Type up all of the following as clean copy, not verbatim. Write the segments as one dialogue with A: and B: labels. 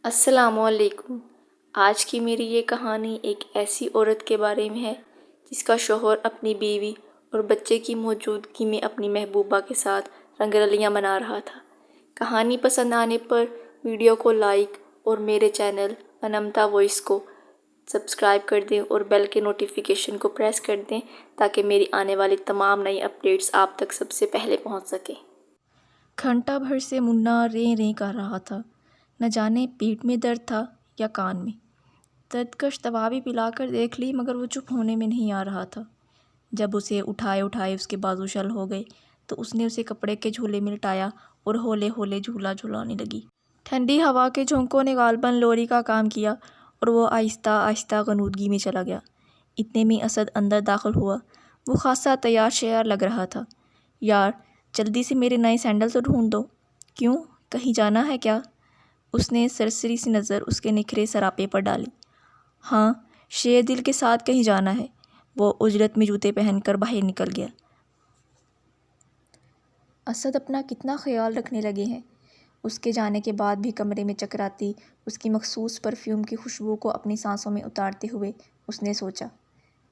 A: السلام علیکم۔ آج کی میری یہ کہانی ایک ایسی عورت کے بارے میں ہے جس کا شوہر اپنی بیوی اور بچے کی موجودگی میں اپنی محبوبہ کے ساتھ رنگ رلیاں منا رہا تھا۔ کہانی پسند آنے پر ویڈیو کو لائک اور میرے چینل انمتا وائس کو سبسکرائب کر دیں اور بیل کے نوٹیفیکیشن کو پریس کر دیں تاکہ میری آنے والی تمام نئی اپڈیٹس آپ تک سب سے پہلے پہنچ سکیں۔
B: گھنٹہ بھر سے منا ریں ریں کر رہا تھا، نہ جانے پیٹ میں درد تھا یا کان میں۔ دردکش دوا بھی پلا کر دیکھ لی مگر وہ چپ ہونے میں نہیں آ رہا تھا۔ جب اسے اٹھائے اس کے بازو شل ہو گئے تو اس نے اسے کپڑے کے جھولے میں لٹایا اور ہولے ہولے جھولا جھلانے لگی۔ ٹھنڈی ہوا کے جھونکوں نے غالباً لوری کا کام کیا اور وہ آہستہ آہستہ غنودگی میں چلا گیا۔ اتنے میں اسد اندر داخل ہوا۔ وہ خاصا تیار شیار لگ رہا تھا۔ یار جلدی سے میرے نئے سینڈل تو ڈھونڈ دو۔ کیوں، کہیں جانا ہے کیا؟ اس نے سرسری سی نظر اس کے نکھرے سراپے پر ڈالی۔ ہاں، شیر دل کے ساتھ کہیں جانا ہے۔ وہ اجرت میں جوتے پہن کر باہر نکل گیا۔ اسد اپنا کتنا خیال رکھنے لگے ہیں۔ اس کے جانے کے بعد بھی کمرے میں چکراتی اس کی مخصوص پرفیوم کی خوشبو کو اپنی سانسوں میں اتارتے ہوئے اس نے سوچا۔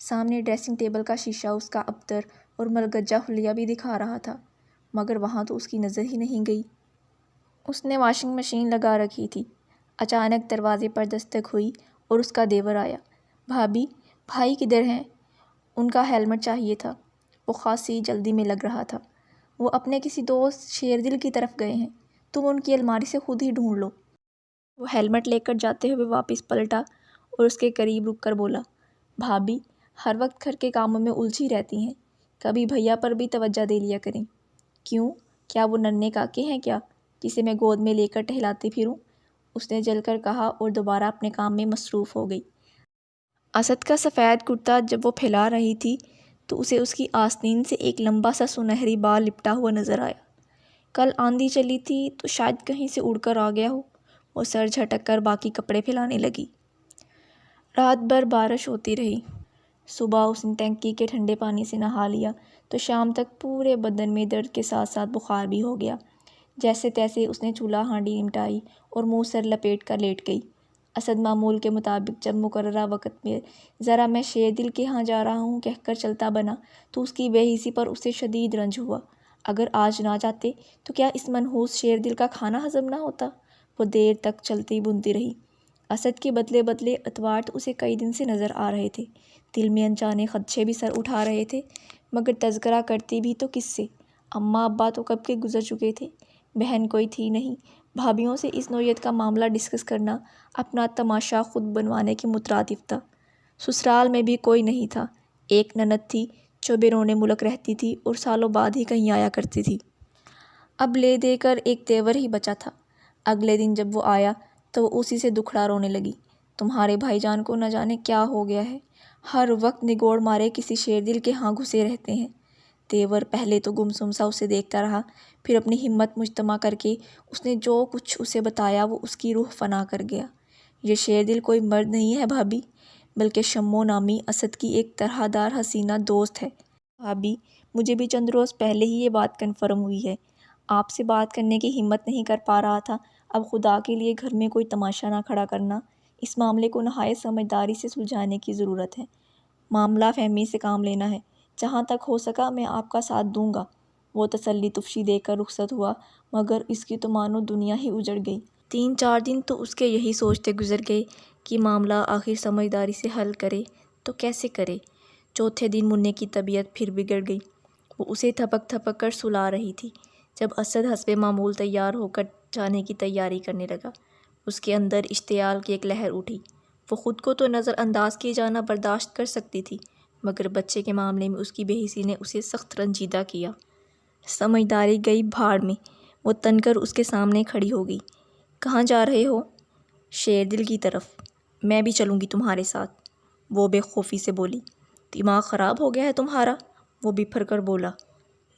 B: سامنے ڈریسنگ ٹیبل کا شیشہ اس کا ابتر اور ملگجہ حلیہ بھی دکھا رہا تھا مگر وہاں تو اس کی نظر ہی نہیں گئی۔ اس نے واشنگ مشین لگا رکھی تھی۔ اچانک دروازے پر دستک ہوئی اور اس کا دیور آیا۔ بھابی، بھائی کدھر ہیں؟ ان کا ہیلمٹ چاہیے تھا۔ وہ خاصی جلدی میں لگ رہا تھا۔ وہ اپنے کسی دوست شیر دل کی طرف گئے ہیں، تم ان کی الماری سے خود ہی ڈھونڈ لو۔ وہ ہیلمٹ لے کر جاتے ہوئے واپس پلٹا اور اس کے قریب رک کر بولا، بھابی ہر وقت گھر کے کاموں میں الجھی رہتی ہیں، کبھی بھیا پر بھی توجہ دے لیا کریں۔ کیوں، کیا وہ ننھے کاکے ہیں کیا جسے میں گود میں لے کر ٹہلاتی پھروں؟ اس نے جل کر کہا اور دوبارہ اپنے کام میں مصروف ہو گئی۔ اسد کا سفید کرتا جب وہ پھیلا رہی تھی تو اسے اس کی آستین سے ایک لمبا سا سنہری بال لپٹا ہوا نظر آیا۔ کل آندھی چلی تھی تو شاید کہیں سے اڑ کر آ گیا ہو۔ وہ سر جھٹک کر باقی کپڑے پھیلانے لگی۔ رات بھر بارش ہوتی رہی۔ صبح اس نے ٹینکی کے ٹھنڈے پانی سے نہا لیا تو شام تک پورے بدن میں درد کے ساتھ ساتھ بخار بھی ہو گیا۔ جیسے تیسے اس نے چولہا ہانڈی نمٹائی اور منہ سر لپیٹ کر لیٹ گئی۔ اسد معمول کے مطابق جب مقررہ وقت میں ذرا میں شیر دل کے ہاں جا رہا ہوں کہہ کر چلتا بنا تو اس کی بے حسی پر اسے شدید رنج ہوا۔ اگر آج نہ جاتے تو کیا اس منحوس شیر دل کا کھانا ہضم نہ ہوتا؟ وہ دیر تک چلتی بنتی رہی۔ اسد کے بدلے بدلے اطوارت اسے کئی دن سے نظر آ رہے تھے۔ دل میں انجانے خدشے بھی سر اٹھا رہے تھے مگر تذکرہ کرتی بھی تو کس سے؟ اماں ابا تو کب کے گزر چکے تھے، بہن کوئی تھی نہیں۔ بھابھیوں سے اس نوعیت کا معاملہ ڈسکس کرنا اپنا تماشا خود بنوانے کے مترادف تھا۔ سسرال میں بھی کوئی نہیں تھا۔ ایک نند تھی جو بیرون ملک رہتی تھی اور سالوں بعد ہی کہیں آیا کرتی تھی۔ اب لے دے کر ایک دیور ہی بچا تھا۔ اگلے دن جب وہ آیا تو وہ اسی سے دکھڑا رونے لگی۔ تمہارے بھائی جان کو نہ جانے کیا ہو گیا ہے، ہر وقت نگوڑ مارے کسی شیر دل کے ہاں گھسے رہتے ہیں۔ دیور پہلے تو گمسم سا اسے دیکھتا رہا، پھر اپنی ہمت مجتمع کر کے اس نے جو کچھ اسے بتایا وہ اس کی روح فنا کر گیا۔ یہ شیر دل کوئی مرد نہیں ہے بھابی، بلکہ شمو نامی اسد کی ایک طرح دار حسینہ دوست ہے۔ بھابی مجھے بھی چند روز پہلے ہی یہ بات کنفرم ہوئی ہے۔ آپ سے بات کرنے کی ہمت نہیں کر پا رہا تھا۔ اب خدا کے لیے گھر میں کوئی تماشا نہ کھڑا کرنا۔ اس معاملے کو نہایت سمجھداری سے سلجھانے کی ضرورت ہے۔ معاملہ فہمی سے کام لینا ہے۔ جہاں تک ہو سکا میں آپ کا ساتھ دوں گا۔ وہ تسلی تفشی دے کر رخصت ہوا مگر اس کی تو مانو دنیا ہی اجڑ گئی۔ 3-4 دن تو اس کے یہی سوچتے گزر گئے کہ معاملہ آخر سمجھداری سے حل کرے تو کیسے کرے۔ چوتھے دن منّے کی طبیعت پھر بگڑ گئی۔ وہ اسے تھپک تھپک کر سلا رہی تھی جب اسد حسب معمول تیار ہو کر جانے کی تیاری کرنے لگا۔ اس کے اندر اشتعال کی ایک لہر اٹھی۔ وہ خود کو تو نظر انداز کیے جانا برداشت کر سکتی تھی مگر بچے کے معاملے میں اس کی بے حسی نے اسے سخت رنجیدہ کیا۔ سمجھداری گئی بھاڑ میں۔ وہ تن کر اس کے سامنے کھڑی ہو گئی۔ کہاں جا رہے ہو؟ شیر دل کی طرف۔ میں بھی چلوں گی تمہارے ساتھ، وہ بے خوفی سے بولی۔ دماغ خراب ہو گیا ہے تمہارا؟ وہ بپھر کر بولا۔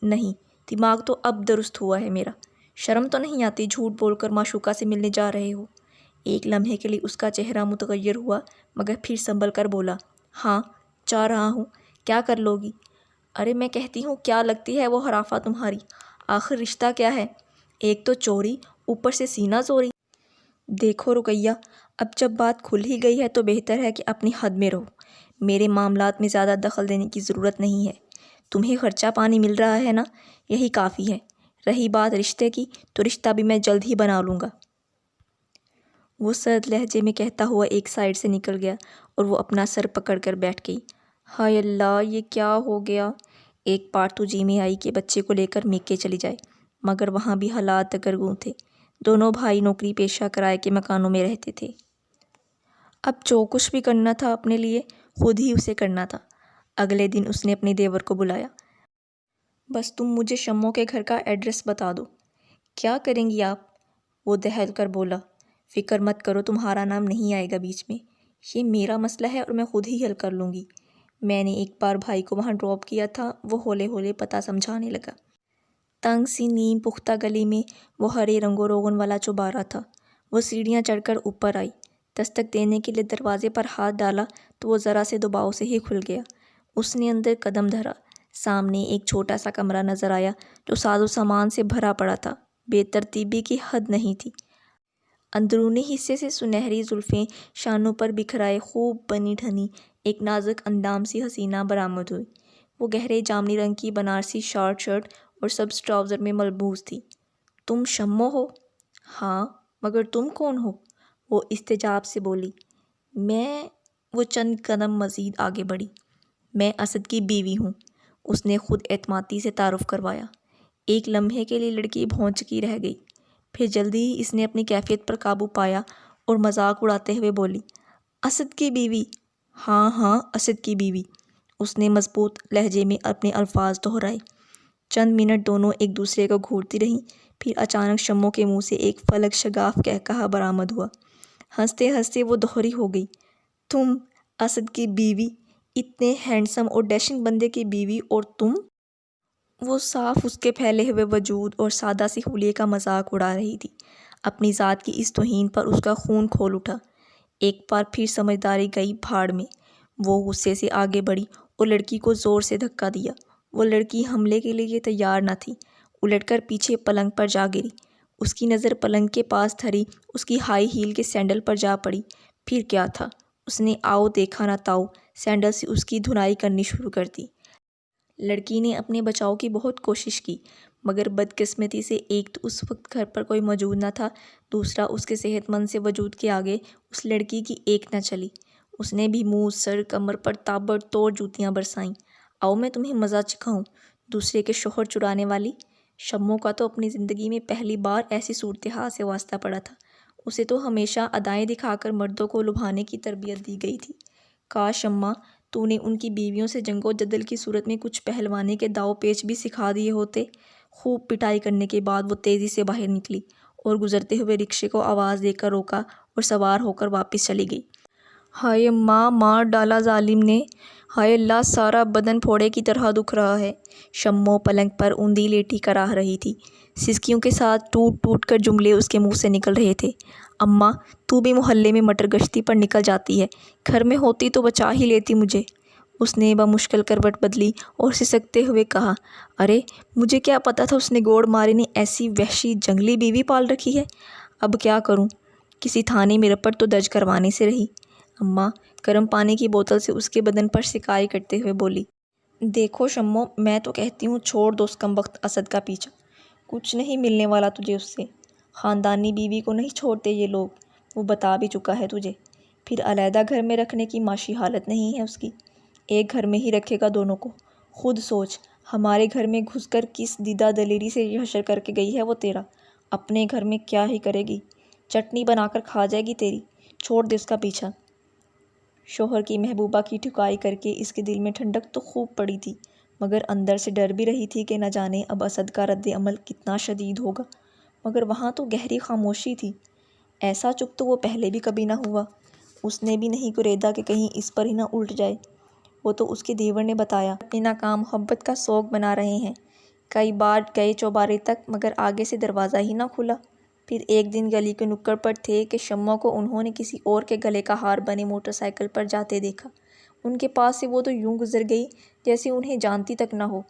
B: نہیں، دماغ تو اب درست ہوا ہے میرا۔ شرم تو نہیں آتی جھوٹ بول کر معشوقہ سے ملنے جا رہے ہو؟ ایک لمحے کے لیے اس کا چہرہ متغیر ہوا مگر پھر سنبھل کر بولا، ہاں جا رہا ہوں۔ کیا کر لو گی؟ ارے میں کہتی ہوں کیا لگتی ہے وہ ہرافہ تمہاری؟ آخر رشتہ کیا ہے؟ ایک تو چوری، اوپر سے سینہ زوری۔ دیکھو رقیہ، اب جب بات کھل ہی گئی ہے تو بہتر ہے کہ اپنی حد میں رہو۔ میرے معاملات میں زیادہ دخل دینے کی ضرورت نہیں ہے۔ تمہیں خرچہ پانی مل رہا ہے نا، یہی کافی ہے۔ رہی بات رشتے کی، تو رشتہ بھی میں جلد ہی بنا لوں گا۔ وہ سرد لہجے میں کہتا ہوا ایک سائڈ سے نکل گیا اور وہ اپنا سر پکڑ کر بیٹھ گئی۔ ہائے اللہ، یہ کیا ہو گیا؟ ایک بار تو جی میں آئی کہ بچے کو لے کر میکے چلی جائے، مگر وہاں بھی حالات دگرگوں تھے۔ دونوں بھائی نوکری پیشہ کرائے کے مکانوں میں رہتے تھے۔ اب جو کچھ بھی کرنا تھا اپنے لیے خود ہی اسے کرنا تھا۔ اگلے دن اس نے اپنے دیور کو بلایا۔ بس تم مجھے شمو کے گھر کا ایڈریس بتا دو۔ کیا کریں گی آپ؟ وہ دہل کر بولا۔ فکر مت کرو، تمہارا نام نہیں آئے گا بیچ میں۔ یہ میرا مسئلہ ہے اور میں خود ہی حل کر لوں گی۔ میں نے ایک بار بھائی کو وہاں ڈراپ کیا تھا، وہ ہولے ہولے پتہ سمجھانے لگا۔ تنگ سی نیم پختہ گلی میں وہ ہرے رنگ و روغن والا چوبارہ تھا۔ وہ سیڑھیاں چڑھ کر اوپر آئی، دستک دینے کے لیے دروازے پر ہاتھ ڈالا تو وہ ذرا سے دباؤ سے ہی کھل گیا۔ اس نے اندر قدم دھرا۔ سامنے ایک چھوٹا سا کمرہ نظر آیا جو ساز و سامان سے بھرا پڑا تھا۔ بے ترتیبی کی حد نہیں تھی۔ اندرونی حصے سے سنہری زلفیں شانوں پر بکھرائے خوب بنی ٹھنی ایک نازک اندام سی حسینہ برآمد ہوئی۔ وہ گہرے جامنی رنگ کی بنارسی شرٹ اور سبز ٹراؤزر میں ملبوس تھی۔ تم شمو ہو؟ ہاں، مگر تم کون ہو؟ وہ استجاب سے بولی۔ میں… وہ چند قدم مزید آگے بڑھی۔ میں اسد کی بیوی ہوں، اس نے خود اعتمادی سے تعارف کروایا۔ ایک لمحے کے لیے لڑکی بھونچکی رہ گئی، پھر جلدی ہی اس نے اپنی کیفیت پر قابو پایا اور مذاق اڑاتے ہوئے بولی، اسد کی بیوی؟ ہاں ہاں، اسد کی بیوی۔ اس نے مضبوط لہجے میں اپنے الفاظ دہرائے۔ چند منٹ دونوں ایک دوسرے کو گھورتی رہیں، پھر اچانک شمو کے منہ سے ایک فلک شگاف قہقہہ برآمد ہوا۔ ہنستے ہنستے وہ دوہری ہو گئی، تم اسد کی بیوی؟ اتنے ہینڈسم اور ڈیشنگ بندے کی بیوی، اور تم؟ وہ صاف اس کے پھیلے ہوئے وجود اور سادہ سی حلیے کا مذاق اڑا رہی تھی۔ اپنی ذات کی اس توہین پر اس کا خون کھول اٹھا۔ ایک بار پھر سمجھداری گئی بھاڑ میں۔ وہ غصے سے آگے بڑھی اور لڑکی کو زور سے دھکا دیا۔ وہ لڑکی حملے کے لیے تیار نہ تھی، الٹ کر پیچھے پلنگ پر جا گری۔ اس کی نظر پلنگ کے پاس دھری اس کی ہائی ہیل کے سینڈل پر جا پڑی۔ پھر کیا تھا، اس نے آؤ دیکھا نہ تاؤ سینڈل سے اس کی دھنائی کرنی شروع کر دی۔ لڑکی نے اپنے بچاؤ کی بہت کوشش کی، مگر بدقسمتی سے ایک تو اس وقت گھر پر کوئی موجود نہ تھا، دوسرا اس کے صحت مند سے وجود کے آگے اس لڑکی کی ایک نہ چلی۔ اس نے بھی منہ، سر، کمر پر تابڑ توڑ جوتیاں برسائیں۔ آؤ میں تمہیں مزہ چکھاؤں، دوسرے کے شوہر چرانے والی۔ شمو کا تو اپنی زندگی میں پہلی بار ایسی صورتحال سے واسطہ پڑا تھا۔ اسے تو ہمیشہ ادائیں دکھا کر مردوں کو لبھانے کی تربیت دی گئی تھی۔ کاش اماں تو نے ان کی بیویوں سے جنگ و جدل کی صورت میں کچھ پہلوانی کے داؤ پیچ بھی سکھا دیے ہوتے۔ خوب پٹائی کرنے کے بعد وہ تیزی سے باہر نکلی اور گزرتے ہوئے رکشے کو آواز دے کر روکا اور سوار ہو کر واپس چلی گئی۔ ہائے اماں، مار ڈالا ظالم نے! ہائے اللہ، سارا بدن پھوڑے کی طرح دکھ رہا ہے۔ شمو پلنگ پر اوندھی لیٹی کراہ رہی تھی۔ سسکیوں کے ساتھ ٹوٹ ٹوٹ کر جملے اس کے منہ سے نکل رہے تھے۔ اماں، تو بھی محلے میں مٹر گشتی پر نکل جاتی ہے، گھر میں ہوتی تو بچا ہی لیتی مجھے۔ اس نے بمشکل کروٹ بدلی اور سسکتے ہوئے کہا، ارے مجھے کیا پتا تھا اس نے گوڑ مارے نے ایسی وحشی جنگلی بیوی پال رکھی ہے۔ اب کیا کروں؟ کسی تھانے میں رپٹ تو درج کروانے سے رہی۔ اماں گرم پانی کی بوتل سے اس کے بدن پر سکائی کرتے ہوئے بولی، دیکھو شمو، میں تو کہتی ہوں چھوڑ دو اس کمبخت اسد کا پیچھا۔ کچھ نہیں ملنے والا تجھے اس سے۔ خاندانی بیوی کو نہیں چھوڑتے یہ لوگ، وہ بتا بھی چکا ہے تجھے۔ پھر علیحدہ گھر میں رکھنے کی معاشی حالت نہیں ہے اس کی، ایک گھر میں ہی رکھے گا دونوں کو۔ خود سوچ، ہمارے گھر میں گھس کر کس دیدہ دلیری سے یہ حشر کر کے گئی ہے وہ تیرا۔ اپنے گھر میں کیا ہی کرے گی، چٹنی بنا کر کھا جائے گی تیری۔ چھوڑ دے اس کا پیچھا۔ شوہر کی محبوبہ کی ٹھکائی کر کے اس کے دل میں ٹھنڈک تو خوب پڑی تھی، مگر اندر سے ڈر بھی رہی تھی کہ نہ جانے اب اسد کا رد عمل کتنا شدید ہوگا۔ مگر وہاں تو گہری خاموشی تھی، ایسا چپ تو وہ پہلے بھی کبھی نہ ہوا۔ اس نے بھی نہیں گریدا کہ کہیں اس پر ہی نہ الٹ جائے۔ وہ تو اس کے دیور نے بتایا، اپنی ناکام محبت کا سوگ بنا رہے ہیں۔ کئی بار گئے چوبارے تک، مگر آگے سے دروازہ ہی نہ کھلا۔ پھر ایک دن گلی کے نکڑ پر تھے کہ شمو کو انہوں نے کسی اور کے گلے کا ہار بنے موٹر سائیکل پر جاتے دیکھا۔ ان کے پاس سے وہ تو یوں گزر گئی جیسے انہیں جانتی تک نہ ہو۔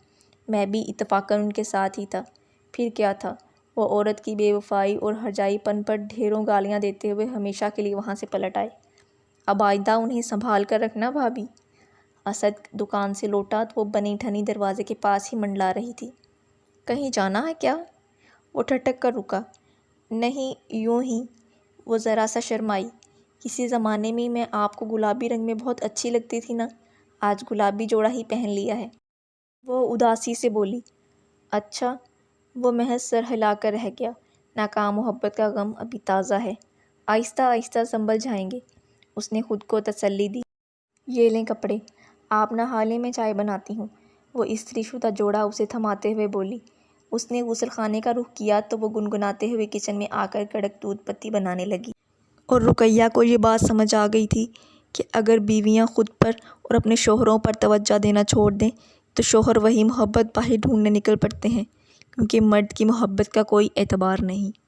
B: میں بھی اتفاقاً ان کے ساتھ ہی تھا۔ پھر کیا تھا، وہ عورت کی بے وفائی اور ہرجائی پن پر ڈھیروں گالیاں دیتے ہوئے ہمیشہ کے لیے وہاں سے پلٹ آئے۔ اب آئندہ انہیں سنبھال کر رکھنا بھابھی۔ اسد دکان سے لوٹا تو وہ بنی ٹھنی دروازے کے پاس ہی منڈلا رہی تھی۔ کہیں جانا ہے کیا؟ وہ ٹھٹک کر رکا۔ نہیں، یوں ہی۔ وہ ذرا سا شرمائی۔ کسی زمانے میں میں آپ کو گلابی رنگ میں بہت اچھی لگتی تھی نا، آج گلابی جوڑا ہی پہن لیا ہے۔ وہ اداسی سے بولی۔ اچھا۔ وہ محض سر ہلا کر رہ گیا۔ ناکام محبت کا غم ابھی تازہ ہے، آہستہ آہستہ سنبھل جائیں گے، اس نے خود کو تسلی دی۔ یہ لیں کپڑے، آپ نہا لیں، میں چائے بناتی ہوں۔ وہ استری شدہ جوڑا اسے تھماتے ہوئے بولی۔ اس نے غسل خانے کا رخ کیا تو وہ گنگناتے ہوئے کچن میں آ کر کڑک دودھ پتی بنانے لگی۔ اور رقیہ کو یہ بات سمجھ آ گئی تھی کہ اگر بیویاں خود پر اور اپنے شوہروں پر توجہ دینا چھوڑ دیں تو شوہر وہی محبت باہر ڈھونڈنے نکل پڑتے ہیں، کیونکہ مرد کی محبت کا کوئی اعتبار نہیں۔